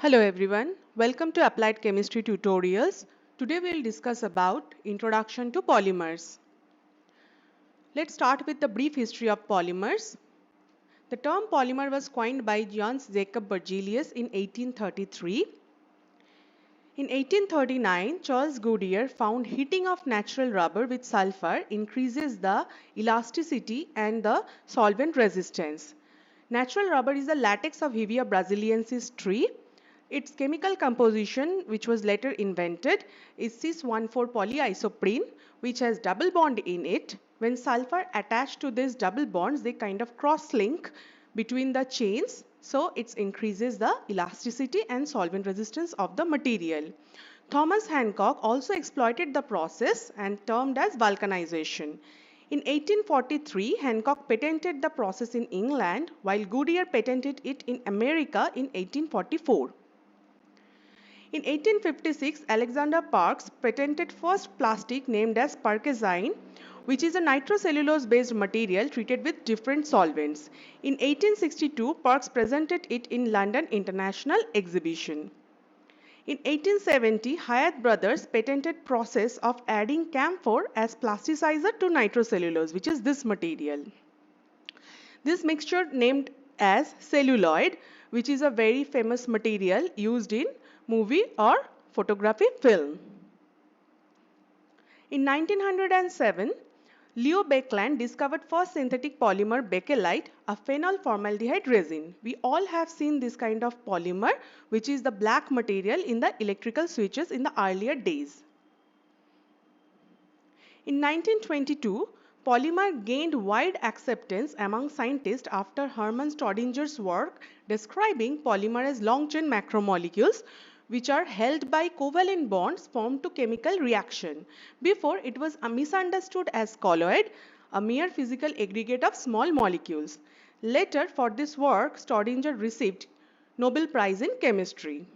Hello everyone, welcome to Applied Chemistry Tutorials. Today we will discuss about Introduction to Polymers. Let's start with the brief history of polymers. The term polymer was coined by Jöns Jacob Berzelius in 1833. In 1839, Charles Goodyear found heating of natural rubber with sulfur increases the elasticity and the solvent resistance. Natural rubber is the latex of Hevea brasiliensis tree. Its chemical composition, which was later invented, is cis-1,4 polyisoprene, which has double bond in it. When sulfur attached to these double bonds, they kind of cross-link between the chains, so it increases the elasticity and solvent resistance of the material. Thomas Hancock also exploited the process and termed as vulcanization. In 1843, Hancock patented the process in England, while Goodyear patented it in America in 1844. In 1856, Alexander Parkes patented first plastic named as Parkesine, which is a nitrocellulose-based material treated with different solvents. In 1862, Parkes presented it in London International Exhibition. In 1870, Hyatt Brothers patented process of adding camphor as plasticizer to nitrocellulose, which is this material. This mixture named as celluloid, which is a very famous material used in movie or photography film. In 1907, Leo Baekeland discovered first synthetic polymer bakelite, a phenol formaldehyde resin. We all have seen this kind of polymer, which is the black material in the electrical switches in the earlier days. In 1922, polymer gained wide acceptance among scientists after Hermann Staudinger work describing polymer as long-chain macromolecules which are held by covalent bonds formed to chemical reaction. Before, it was misunderstood as colloid, a mere physical aggregate of small molecules. Later, for this work, Staudinger received Nobel Prize in Chemistry.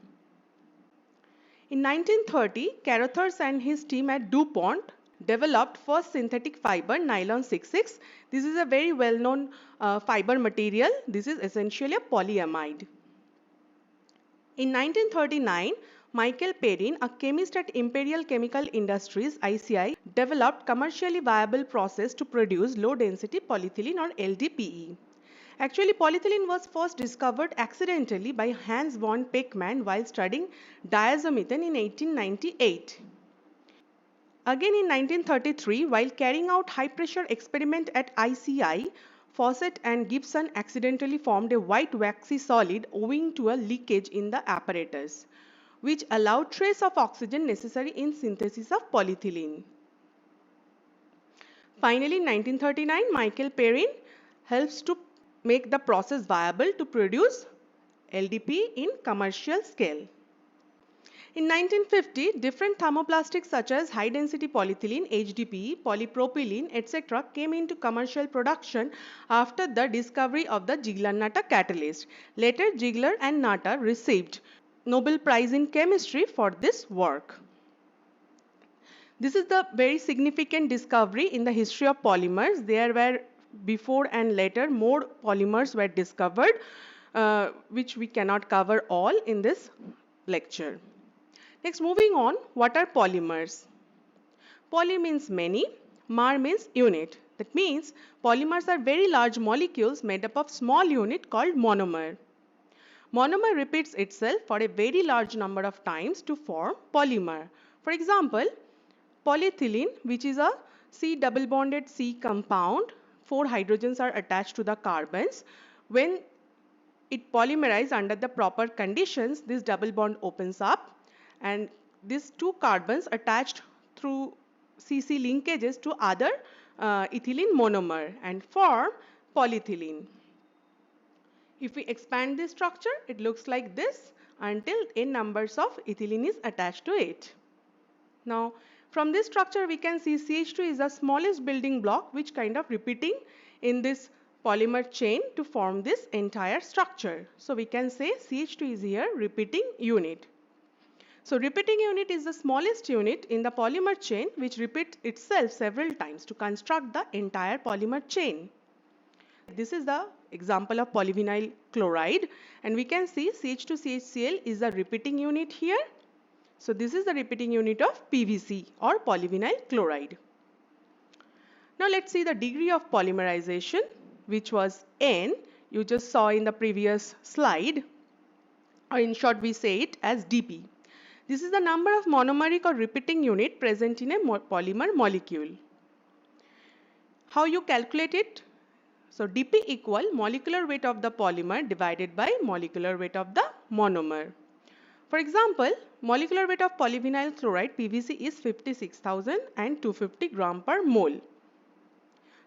In 1930, Carothers and his team at DuPont developed first synthetic fiber, nylon 66. This is a very well-known fiber material. This is essentially a polyamide. In 1939, Michael Perrin, a chemist at Imperial Chemical Industries (ICI), developed commercially viable process to produce low-density polyethylene or LDPE. Actually, polyethylene was first discovered accidentally by Hans von Pechmann while studying diazomethane in 1898. Again in 1933, while carrying out high-pressure experiment at ICI, Fawcett and Gibson accidentally formed a white waxy solid owing to a leakage in the apparatus, which allowed trace of oxygen necessary in synthesis of polyethylene. Finally, in 1939, Michael Perrin helps to make the process viable to produce LDPE in commercial scale. In 1950, different thermoplastics such as high-density polyethylene, HDPE, polypropylene, etc. came into commercial production after the discovery of the Ziegler-Natta catalyst. Later, Ziegler and Natta received Nobel Prize in Chemistry for this work. This is the very significant discovery in the history of polymers. There were before and later more polymers were discovered, which we cannot cover all in this lecture. Next, moving on, what are polymers? Poly means many, mer means unit. That means polymers are very large molecules made up of small unit called monomer. Monomer repeats itself for a very large number of times to form polymer. For example, polyethylene, which is a C double bonded C compound, 4 hydrogens are attached to the carbons. When it polymerizes under the proper conditions, this double bond opens up and these two carbons attached through CC linkages to other ethylene monomer and form polyethylene. If we expand this structure, it looks like this until n numbers of ethylene is attached to it. Now, from this structure we can see CH2 is the smallest building block which kind of repeating in this polymer chain to form this entire structure. So, we can say CH2 is here repeating unit. So, repeating unit is the smallest unit in the polymer chain which repeats itself several times to construct the entire polymer chain. This is the example of polyvinyl chloride, and we can see CH2CHCl is a repeating unit here. So this is the repeating unit of PVC or polyvinyl chloride. Now let's see the degree of polymerization, which was N. You just saw in the previous slide, or in short we say it as dP. This is the number of monomeric or repeating unit present in a polymer molecule. How you calculate it? So dP equal molecular weight of the polymer divided by molecular weight of the monomer. For example, molecular weight of polyvinyl chloride PVC is 56,250 gram per mole.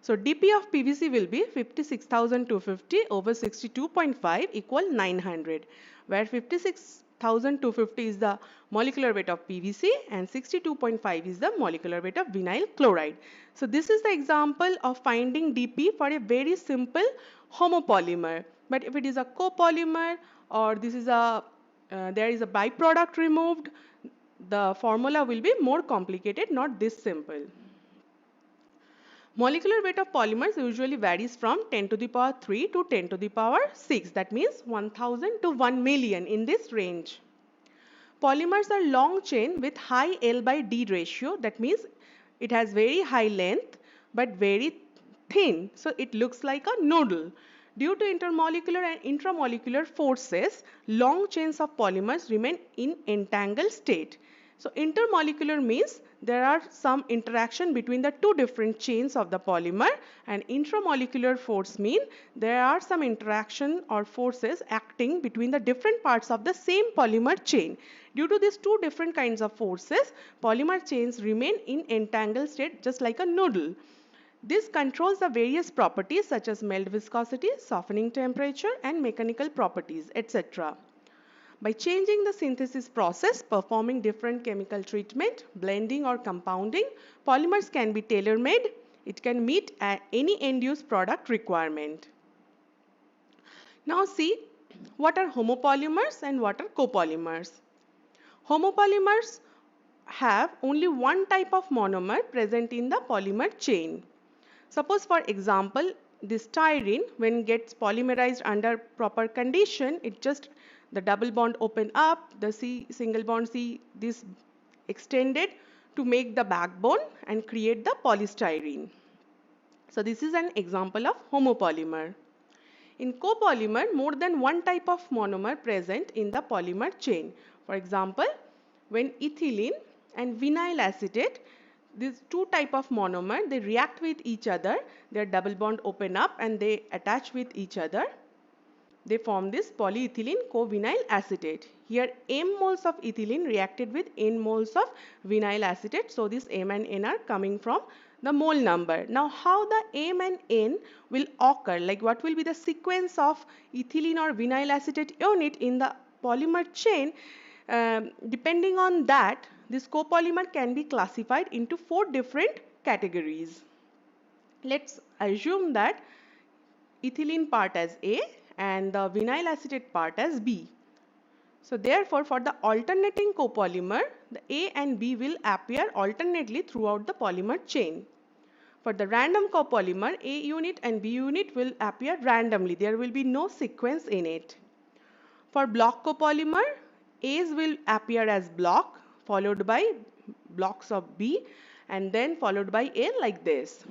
So dP of PVC will be 56,250 over 62.5 equal 900, where 56,250 is the molecular weight of PVC and 62.5 is the molecular weight of vinyl chloride. So this is the example of finding dP for a very simple homopolymer. But if it is a copolymer or this is a there is a byproduct removed, the formula will be more complicated, not this simple. Molecular weight of polymers usually varies from 10 to the power 3 to 10 to the power 6. That means 1000 to 1 million in this range. Polymers are long chain with high L by D ratio. That means it has very high length but very thin. So it looks like a noodle. Due to intermolecular and intramolecular forces, long chains of polymers remain in entangled state. So intermolecular means there are some interaction between the two different chains of the polymer, and intramolecular force mean there are some interaction or forces acting between the different parts of the same polymer chain. Due to these two different kinds of forces, polymer chains remain in entangled state just like a noodle. This controls the various properties such as melt viscosity, softening temperature and mechanical properties, etc. By changing the synthesis process, performing different chemical treatment, blending or compounding, polymers can be tailor-made. It can meet any end-use product requirement. Now see what are homopolymers and what are copolymers. Homopolymers have only one type of monomer present in the polymer chain. Suppose for example, this styrene, when gets polymerized under proper condition, the double bond open up, the single bond this extended to make the backbone and create the polystyrene. So this is an example of homopolymer. In copolymer, more than one type of monomer present in the polymer chain. For example, when ethylene and vinyl acetate, these two type of monomer, they react with each other, their double bond open up and they attach with each other. They form this polyethylene co-vinyl acetate. Here M moles of ethylene reacted with N moles of vinyl acetate. So this M and N are coming from the mole number. Now how the M and N will occur, like what will be the sequence of ethylene or vinyl acetate unit in the polymer chain, depending on that, this copolymer can be classified into 4 different categories. Let's assume that ethylene part as A and the vinyl acetate part as B. So therefore, for the alternating copolymer, the A and B will appear alternately throughout the polymer chain. For the random copolymer, A unit and B unit will appear randomly. There will be no sequence in it. For block copolymer, A's will appear as block followed by blocks of B and then followed by A like this.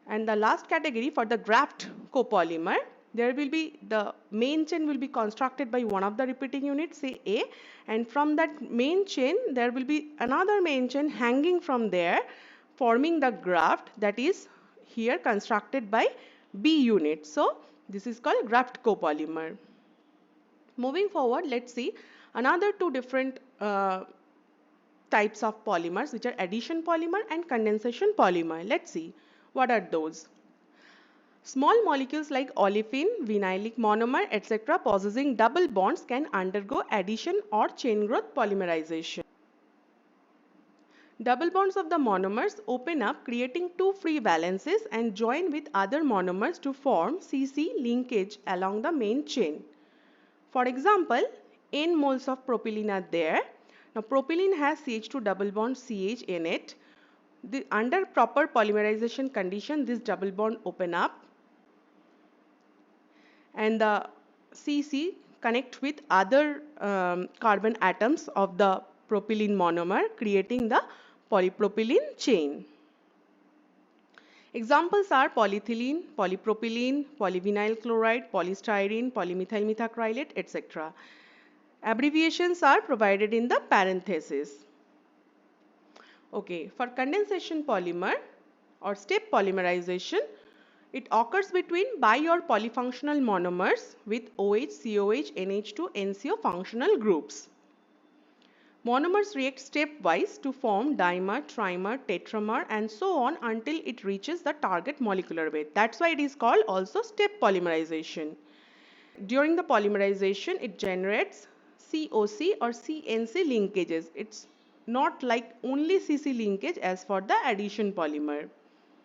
And the last category, for the graft copolymer, there will be the main chain will be constructed by one of the repeating units, say A, and from that main chain there will be another main chain hanging from there, forming the graft that is here constructed by B unit. So this is called graft copolymer. Moving forward, let's see another 2 different types of polymers, which are addition polymer and condensation polymer. Let's see what are those. Small molecules like olefin, vinylic monomer, etc. possessing double bonds can undergo addition or chain growth polymerization. Double bonds of the monomers open up, creating 2 free valences and join with other monomers to form CC linkage along the main chain. For example, N moles of propylene are there. Now propylene has CH2 double bond CH in it. Under proper polymerization condition, this double bond open up and the CC connect with other carbon atoms of the propylene monomer, creating the polypropylene chain. Examples are polyethylene, polypropylene, polyvinyl chloride, polystyrene, polymethyl methacrylate, etc. Abbreviations are provided in the parentheses. Okay, for condensation polymer or step polymerization, it occurs between bi or polyfunctional monomers with OH, COH, NH2, NCO functional groups. Monomers react stepwise to form dimer, trimer, tetramer and so on until it reaches the target molecular weight. That's why it is called also step polymerization. During the polymerization, it generates COC or CNC linkages. It's not like only CC linkage as for the addition polymer.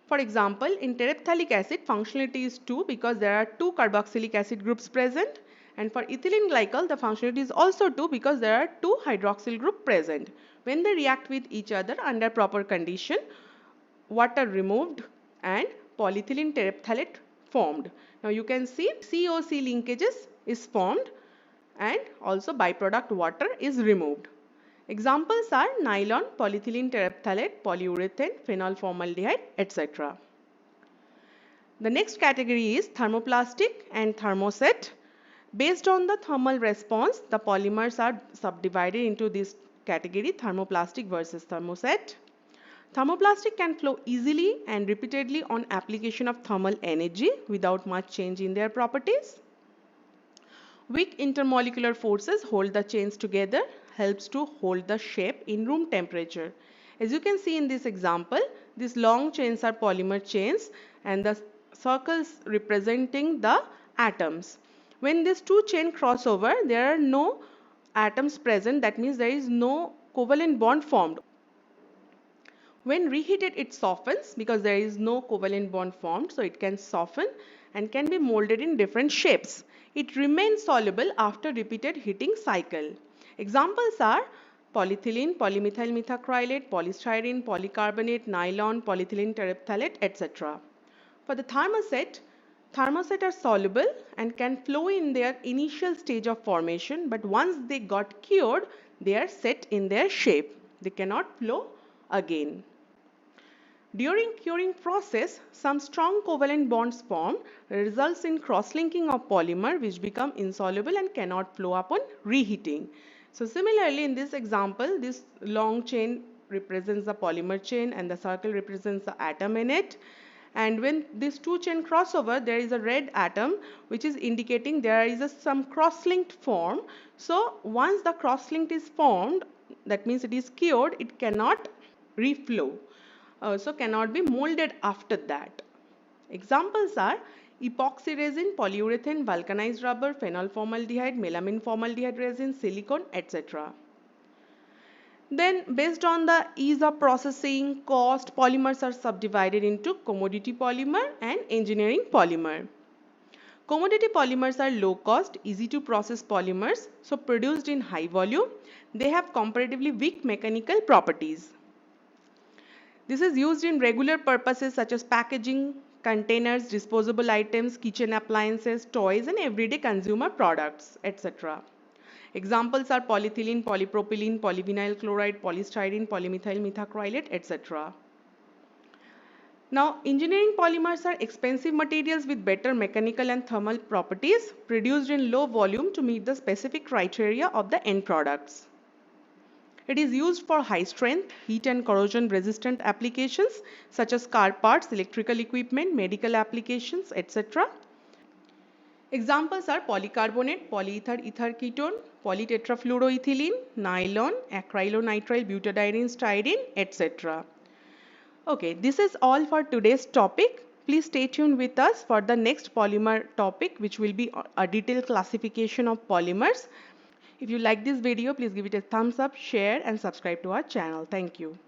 For example, in terephthalic acid, functionality is 2 because there are 2 carboxylic acid groups present. And for ethylene glycol, the functionality is also 2 because there are 2 hydroxyl group present. When they react with each other under proper condition, water removed and polyethylene terephthalate formed. Now you can see COC linkages is formed and also byproduct water is removed. Examples are nylon, polyethylene terephthalate, polyurethane, phenol formaldehyde, etc. The next category is thermoplastic and thermoset. Based on the thermal response, the polymers are subdivided into this category, thermoplastic versus thermoset. Thermoplastic can flow easily and repeatedly on application of thermal energy without much change in their properties. Weak intermolecular forces hold the chains together, helps to hold the shape in room temperature. As you can see in this example, these long chains are polymer chains and the circles representing the atoms. When these two chains cross over, there are no atoms present. That means there is no covalent bond formed. When reheated, it softens because there is no covalent bond formed, so it can soften and can be molded in different shapes. It remains soluble after repeated heating cycle. Examples are polyethylene, polymethyl methacrylate, polystyrene, polycarbonate, nylon, polyethylene terephthalate, etc. For the thermoset are soluble and can flow in their initial stage of formation, but once they got cured, they are set in their shape. They cannot flow again. During curing process, some strong covalent bonds form results in cross-linking of polymer which become insoluble and cannot flow upon reheating. So similarly, in this example, this long chain represents the polymer chain and the circle represents the atom in it. And when these two chains cross over, there is a red atom which is indicating there is some cross-linked form. So once the cross-linked is formed, that means it is cured, it cannot reflow. So cannot be molded after that. Examples are epoxy resin, polyurethane, vulcanized rubber, phenol formaldehyde, melamine formaldehyde resin, silicone, etc. Then based on the ease of processing, cost, polymers are subdivided into commodity polymer and engineering polymer. Commodity polymers are low cost, easy to process polymers, so produced in high volume. They have comparatively weak mechanical properties. This is used in regular purposes such as packaging, containers, disposable items, kitchen appliances, toys and everyday consumer products, etc. Examples are polyethylene, polypropylene, polyvinyl chloride, polystyrene, polymethyl methacrylate, etc. Now, engineering polymers are expensive materials with better mechanical and thermal properties produced in low volume to meet the specific criteria of the end products. It is used for high strength, heat and corrosion resistant applications such as car parts, electrical equipment, medical applications, etc. Examples are polycarbonate, polyether ether ketone, polytetrafluoroethylene, nylon, acrylonitrile butadiene styrene, etc. Okay, this is all for today's topic. Please stay tuned with us for the next polymer topic, which will be a detailed classification of polymers. If you like this video, please give it a thumbs up, share and subscribe to our channel. Thank you.